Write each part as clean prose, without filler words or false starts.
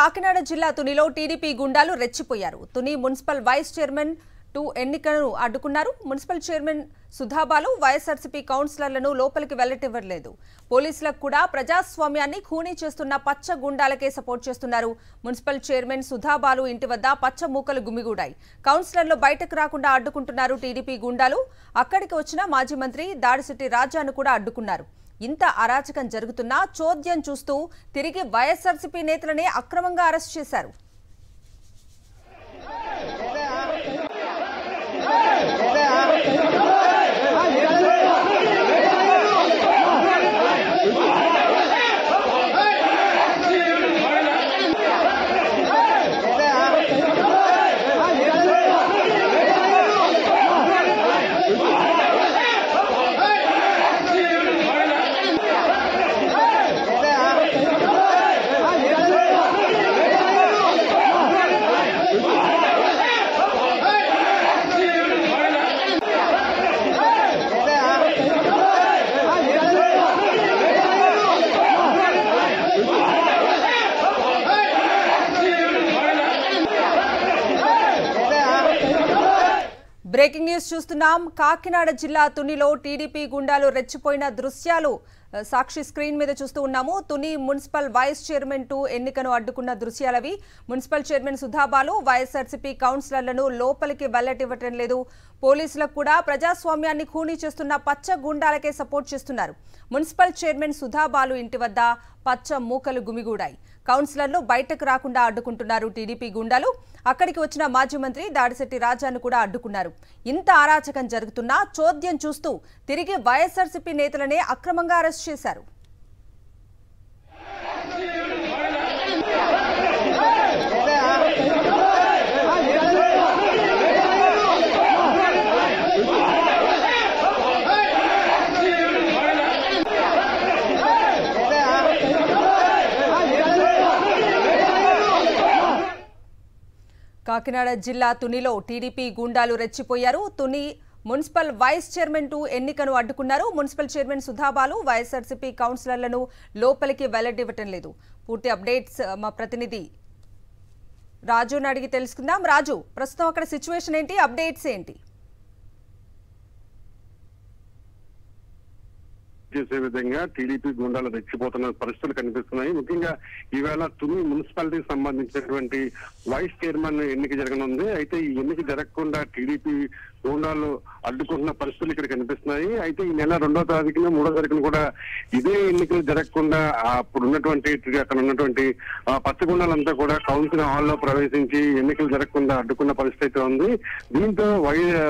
కాకినాడ జిల్లా తునిలో టీడీపీ గుండాలు రెచ్చిపోయారు. తుని మున్సిపల్ వైస్ చైర్మన్ 2 ఎన్నికలను అడ్డుకున్నారు. మున్సిపల్ చైర్మన్ సుధాబాలు వైఎస్ఆర్సీపీ కౌన్సిలర్లను లోపలికి వెళ్లనివ్వలేదు. పోలీసులకు కూడా ప్రజాస్వామ్యాన్ని ఖూనీ చేస్తున్న పచ్చ గుండాలకే సపోర్ట్ చేస్తున్నారు. మున్సిపల్ చైర్మన్ సుధాబాలు ఇంటి వద్ద పచ్చ మూకలు గుమిగూడాయి. కౌన్సిలర్లు బయటకు రాకుండా అడ్డుకుంటున్నారు టీడీపీ గుండాలు. అక్కడికి వచ్చిన మాజీ మంత్రి దాడిశెట్టి రాజాను కూడా అడ్డుకున్నారు. ఇంత అరాచకం జరుగుతున్నా చోద్యం చూస్తూ తిరిగి వైఎస్ఆర్సీపీ నేతలనే అక్రమంగా అరెస్ట్ చేశారు. బ్రేకింగ్ న్యూస్ చూస్తున్నాం. కాకినాడ జిల్లా తునిలో టీడీపీ గుండాలు రెచ్చిపోయిన దృశ్యాలు సాక్షి స్క్రీన్ మీద చూస్తూ ఉన్నాము. తుని మున్సిపల్ వైస్ చైర్మన్ 2 ఎన్నికను అడ్డుకున్న దృశ్యాలవి. మున్సిపల్ చైర్మన్ సుధాబాలు వైఎస్ఆర్సీపీ కౌన్సిలర్లను లోపలికి వెళ్లటివ్వటం లేదు. పోలీసులకు కూడా ప్రజాస్వామ్యాన్ని ఖూనీ చేస్తున్న పచ్చ గుండాలకే సపోర్ట్ చేస్తున్నారు. మున్సిపల్ చైర్మన్ సుధాబాలు ఇంటి వద్ద పచ్చ మూకలు గుమిగూడాయి. కౌన్సిలర్లు బయటకు రాకుండా అడ్డుకుంటున్నారు టీడీపీ గుండాలు. అక్కడికి వచ్చిన మాజీ మంత్రి దాడిశెట్టి రాజాను కూడా అడ్డుకున్నారు. ఇంత అరాచకం జరుగుతున్నా చోద్యం చూస్తూ తిరిగి వైఎస్ఆర్సీపీ నేతలనే అక్రమంగా అరెస్ట్ చేశారు. కాకినాడ జిల్లా తునిలో టీడీపీ గుండాలు రెచ్చిపోయారు. తుని మున్సిపల్ వైస్ చైర్మన్ 2 ఎన్నికను అడ్డుకున్నారు. మున్సిపల్ చైర్మన్ సుధాబాలు వైఎస్ఆర్సీపీ కౌన్సిలర్లను లోపలికి వెళ్లనివ్వటం లేదు. పూర్తి అప్డేట్స్ మా ప్రతినిధి రాజును అడిగి తెలుసుకుందాం. రాజు, ప్రస్తుతం అక్కడ సిచ్యువేషన్ ఏంటి, అప్డేట్స్ ఏంటి? చేసే విధంగా టీడీపీ గుండాలు రెచ్చిపోతున్న పరిస్థితులు కనిపిస్తున్నాయి. ముఖ్యంగా ఈవేళ తుని మున్సిపాలిటీకి సంబంధించినటువంటి వైస్ చైర్మన్ ఎన్నిక జరగనుంది. అయితే ఈ ఎన్నిక జరగకుండా టీడీపీ గుండాలు అడ్డుకుంటున్న పరిస్థితులు ఇక్కడ కనిపిస్తున్నాయి. అయితే ఈ నెల 2వ తారీఖున 3వ తారీఖున కూడా ఇదే ఎన్నికలు జరగకుండా అప్పుడు ఉన్నటువంటి అక్కడ ఉన్నటువంటి పచ్చగుండాలంతా కూడా కౌన్సిల్ హాల్లో ప్రవేశించి ఎన్నికలు జరగకుండా అడ్డుకున్న పరిస్థితి అయితే ఉంది. దీంతో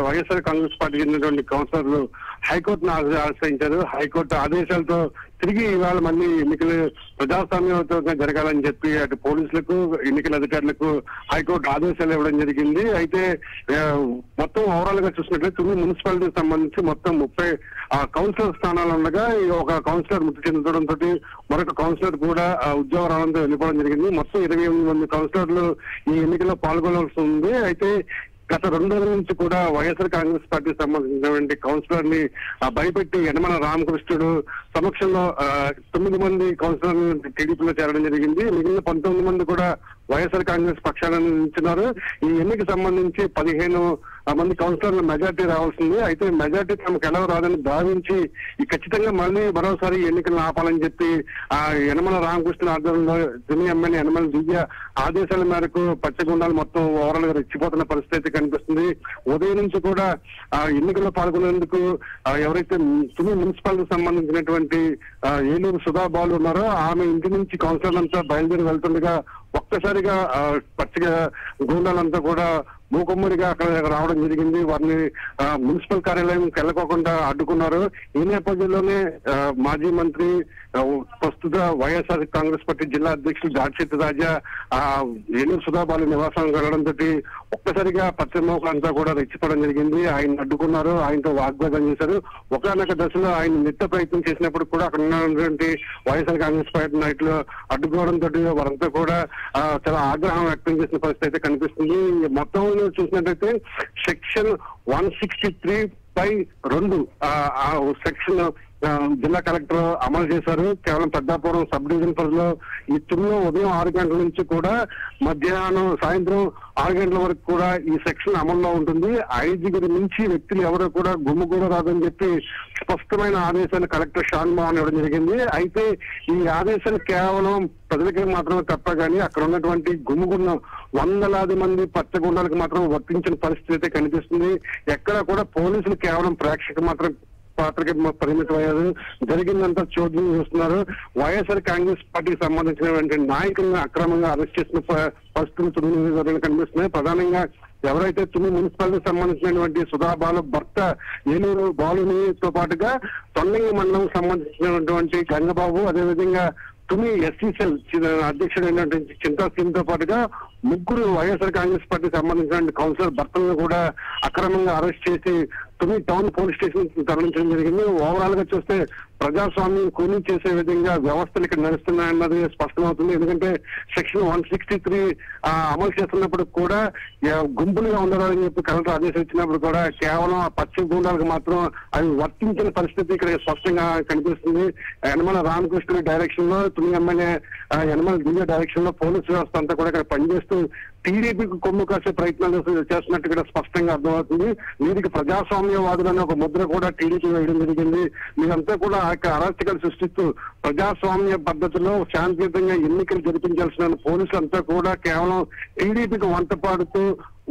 వైఎస్ఆర్ కాంగ్రెస్ పార్టీ చెందినటువంటి కౌన్సిలర్లు హైకోర్టును ఆశ్రయించారు. హైకోర్టు ఆదేశాలతో తిరిగి ఇవాళ మళ్ళీ ఎన్నికలు ప్రజాస్వామ్యయుతంగా జరగాలని చెప్పి అటు పోలీసులకు ఎన్నికల అధికారులకు హైకోర్టు ఆదేశాలు ఇవ్వడం జరిగింది. అయితే మొత్తం ఓవరాల్ గా చూసినట్లయితే తుని మున్సిపాలిటీకి సంబంధించి మొత్తం 30 కౌన్సిలర్ స్థానాలు ఉండగా ఒక కౌన్సిలర్ మృతి చెందడంతో మరొక కౌన్సిలర్ కూడా ఉద్యోగ రావడంతో వెళ్ళిపోవడం జరిగింది. మొత్తం 28 మంది కౌన్సిలర్లు ఈ ఎన్నికల్లో పాల్గొనాల్సి ఉంది. అయితే గత 2 రోజుల నుంచి కూడా వైఎస్ఆర్ కాంగ్రెస్ పార్టీకి సంబంధించినటువంటి కౌన్సిలర్ ని భయపెట్టి యనమల రామకృష్ణుడు సమక్షంలో 9 మంది కౌన్సిలర్లు టీడీపీలో చేరడం జరిగింది. మిగిలిన 19 మంది కూడా వైఎస్ఆర్ కాంగ్రెస్ పక్షాలను నిలిచినారు. ఈ ఎన్నిక సంబంధించి 15 మంది కౌన్సిలర్లు మెజార్టీ రావాల్సింది. అయితే మెజార్టీ తమకు ఎలా రాదని భావించి ఖచ్చితంగా మళ్ళీ మరోసారి ఎన్నికలను ఆపాలని చెప్పి యనమల రామకృష్ణ ఆధ్వర్యంలో తుని ఎమ్మెల్యే యనమల దివ్య ఆదేశాల మేరకు పచ్చగుండాలు మొత్తం ఓవరాల్ గా రెచ్చిపోతున్న పరిస్థితి కనిపిస్తుంది. ఉదయం నుంచి కూడా ఎన్నికల్లో పాల్గొనేందుకు ఎవరైతే తుని మున్సిపాలిటీకి సంబంధించినటువంటి ఏలూరు సుధాబాలు ఉన్నారో ఆమె ఇంటి నుంచి కౌన్సిలర్లంతా బయలుదేరి వెళ్తుండగా ఒక్కసారిగా పచ్చిగా గూండాలంతా కూడా మూకుమ్మడిగా అక్కడ రావడం జరిగింది. వారిని మున్సిపల్ కార్యాలయంకి వెళ్ళకోకుండా అడ్డుకున్నారు. ఈ నేపథ్యంలోనే మాజీ మంత్రి ప్రస్తుత వైఎస్ఆర్ కాంగ్రెస్ పార్టీ జిల్లా అధ్యక్షులు దాడిశెట్టి రాజా ఏలూరు సుధాబాలు నివాసానికి వెళ్లడంతో ఒక్కసారిగా పశ్చిమోకలంతా కూడా రెచ్చిపోవడం జరిగింది. ఆయన అడ్డుకున్నారు, ఆయనతో వాగ్వాదం చేశారు. ఒకనొక దశలో ఆయన నిత్య ప్రయత్నం చేసినప్పుడు కూడా అక్కడ ఉన్నటువంటి వైఎస్ఆర్ కాంగ్రెస్ పార్టీ నాయకులు అడ్డుకోవడంతో వారంతా కూడా చాలా ఆగ్రహం వ్యక్తం చేసిన పరిస్థితి అయితే కనిపిస్తుంది. మొత్తం చూసినట్టయితే సెక్షన్ 163/2 సెక్షన్ జిల్లా కలెక్టర్ అమలు చేశారు. కేవలం పెద్దాపురం సబ్ డివిజన్ పరిధిలో ఈ తునిలో ఉదయం 6 గంటల నుంచి కూడా సాయంత్రం 6 గంటల వరకు కూడా ఈ సెక్షన్ అమల్లో ఉంటుంది. 5 నుంచి వ్యక్తులు ఎవరు కూడా గుమ్ముగూడ రాదని చెప్పి స్పష్టమైన ఆదేశాలు కలెక్టర్ షాన్ మోహన్ ఇవ్వడం జరిగింది. అయితే ఈ ఆదేశాలు కేవలం ప్రజలకి మాత్రమే తప్ప కానీ అక్కడ ఉన్నటువంటి గుమ్ముగున్న వందలాది మంది పచ్చగుండాలకు మాత్రం వర్తించిన పరిస్థితి అయితే కనిపిస్తుంది. ఎక్కడ కూడా పోలీసులు కేవలం ప్రేక్షకు మాత్రం పాత్రకి పరిమితమయ్యారు. జరిగిందంతా చోద్యం చూస్తున్నారు. వైఎస్ఆర్ కాంగ్రెస్ పార్టీకి సంబంధించినటువంటి నాయకులను అక్రమంగా అరెస్ట్ చేసిన పరిస్థితులు తుని కనిపిస్తున్నాయి. ప్రధానంగా ఎవరైతే తుని మున్సిపాలిటీకి సంబంధించినటువంటి సుధాబాలు భర్త ఏలూరు బాలునితో పాటుగా తొండంగి మండలం సంబంధించినటువంటి గంగబాబు, అదేవిధంగా తుని ఎస్సీసెల్ అధ్యక్షుడైనటువంటి చింతా సింగ్ తో పాటుగా 3 వైఎస్ఆర్ కాంగ్రెస్ పార్టీకి సంబంధించిన కౌన్సిలర్ భర్తలను కూడా అక్రమంగా అరెస్ట్ చేసి తుని టౌన్ పోలీస్ స్టేషన్ తరలించడం జరిగింది. ఓవరాల్ గా చూస్తే ప్రజాస్వామ్యం కూలీ చేసే విధంగా వ్యవస్థలు ఇక్కడ నడుస్తున్నాయన్నది స్పష్టమవుతుంది. ఎందుకంటే సెక్షన్ 163 అమలు చేస్తున్నప్పుడు కూడా గుంపులుగా ఉండాలని చెప్పి కలెక్టర్ ఆదేశం ఇచ్చినప్పుడు కూడా కేవలం ఆ పశ్చిమ గుండాలకు మాత్రం అవి వర్తించిన పరిస్థితి ఇక్కడ స్పష్టంగా కనిపిస్తుంది. యనమల రామకృష్ణ డైరెక్షన్ లో తుని ఎమ్మెల్యే యనమల దివ్య డైరెక్షన్ లో పోలీసు వ్యవస్థ అంతా కూడా ఇక్కడ పనిచేస్తూ టీడీపీకి కొమ్ము కాసే ప్రయత్నాలు చేస్తున్నట్టు కూడా స్పష్టంగా అర్థమవుతుంది. వీరికి ప్రజాస్వామ్యవాదులని ఒక ముద్ర కూడా టీడీపీ వేయడం జరిగింది. మీరంతా కూడా అరాచకాలు సృష్టిస్తూ ప్రజాస్వామ్య పద్ధతిలో శాంతియుతంగా ఎన్నికలు జరిపించాల్సిన పోలీసులంతా కూడా కేవలం టీడీపీకి వంట పాడుతూ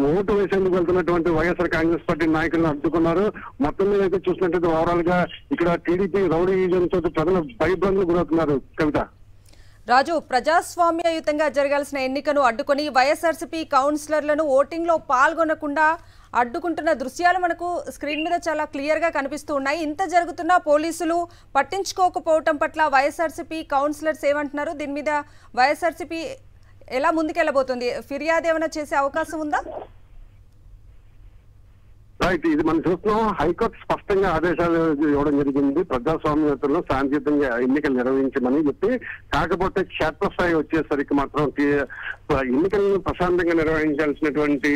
ఓటు వేసేందుకు వెళ్తున్నటువంటి వైఎస్ఆర్ కాంగ్రెస్ పార్టీ నాయకులను అడ్డుకున్నారు. మొత్తం మీద అయితే చూసినట్లయితే ఓవరాల్ గా ఇక్కడ టీడీపీ రౌడీజంతో ప్రజలు భయభ్రాంతులకు గురవుతున్నారు. కవిత. రాజు, ప్రజాస్వామ్యయుతంగా జరగాల్సిన ఎన్నికను అడ్డుకొని వైఎస్ఆర్సీపీ కౌన్సిలర్లను ఓటింగ్ లో పాల్గొనకుండా అడ్డుకుంటున్న దృశ్యాలు మనకు స్క్రీన్ మీద చాలా క్లియర్ గా కనిపిస్తూ ఉన్నాయి. ఇంత జరుగుతున్నా పోలీసులు పట్టించుకోకపోవటం పట్ల వైఎస్ఆర్సీపీ కౌన్సిలర్స్ ఏమంటున్నారు? దీని మీద వైఎస్ఆర్సీపీ ఎలా ముందుకెళ్లబోతుంది? ఫిర్యాదు ఏమైనా చేసే అవకాశం ఉందా? రైట్, ఇది మనం చూస్తున్నాం. హైకోర్టు స్పష్టంగా ఆదేశాలు ఇవ్వడం జరిగింది. ప్రజాస్వామ్యతలో శాంతియుతంగా ఎన్నికలు నిర్వహించమని చెప్పి. కాకపోతే క్షేత్రస్థాయి వచ్చేసరికి మాత్రం ఎన్నికలను ప్రశాంతంగా నిర్వహించాల్సినటువంటి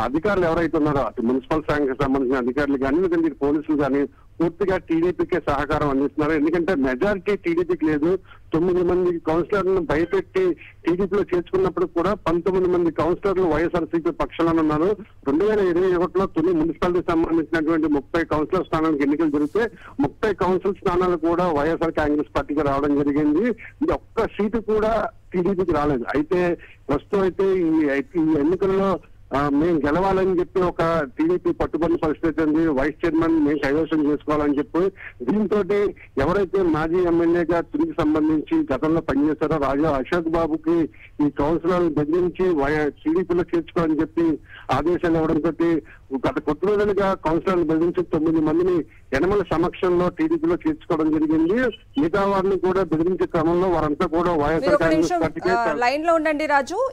అధికారులు ఎవరైతే ఉన్నారో అటు మున్సిపల్ శాఖకు సంబంధించిన అధికారులు కానీ లేదంటే పోలీసులు కానీ పూర్తిగా టీడీపీకే సహకారం అందిస్తున్నారు. ఎందుకంటే మెజారిటీ టీడీపీకి లేదు. 9 మంది కౌన్సిలర్లను భయపెట్టి టీడీపీలో చేర్చుకున్నప్పుడు కూడా 19 మంది కౌన్సిలర్లు వైఎస్ఆర్సీపీ పక్షాలను ఉన్నారు. 2021లో తుని మున్సిపాలిటీకి సంబంధించినటువంటి 30 కౌన్సిలర్ స్థానాలకు ఎన్నికలు జరిగితే 30 కౌన్సిల్ స్థానాలు కూడా వైఎస్ఆర్ కాంగ్రెస్ పార్టీకి రావడం జరిగింది. ఇది ఒక్క సీటు కూడా టీడీపీకి రాలేదు. అయితే ప్రస్తుతం అయితే ఈ ఎన్నికల్లో మేము గెలవాలని చెప్పి ఒక టీడీపీ పట్టుబడిన పరిస్థితి ఉంది. వైస్ చైర్మన్ మేము కైవసం చేసుకోవాలని చెప్పి దీంతో ఎవరైతే మాజీ ఎమ్మెల్యేగా తునికి సంబంధించి గతంలో పనిచేశారో రాజా అశోక్ బాబుకి ఈ కౌన్సిలర్ బెదిరించి టీడీపీలో చేర్చుకోవాలని చెప్పి ఆదేశాలు ఇవ్వడంతో గత కొద్ది రోజులుగా కౌన్సిలర్లు బెదిరించి 9 మందిని యనమల సమక్షంలో టీడీపీలో చేర్చుకోవడం జరిగింది. మిగతా వారిని కూడా బెదిరించే క్రమంలో వారంతా కూడా వైఎస్ఆర్ కాంగ్రెస్ పార్టీకి లైన్ లో ఉండండి రాజు.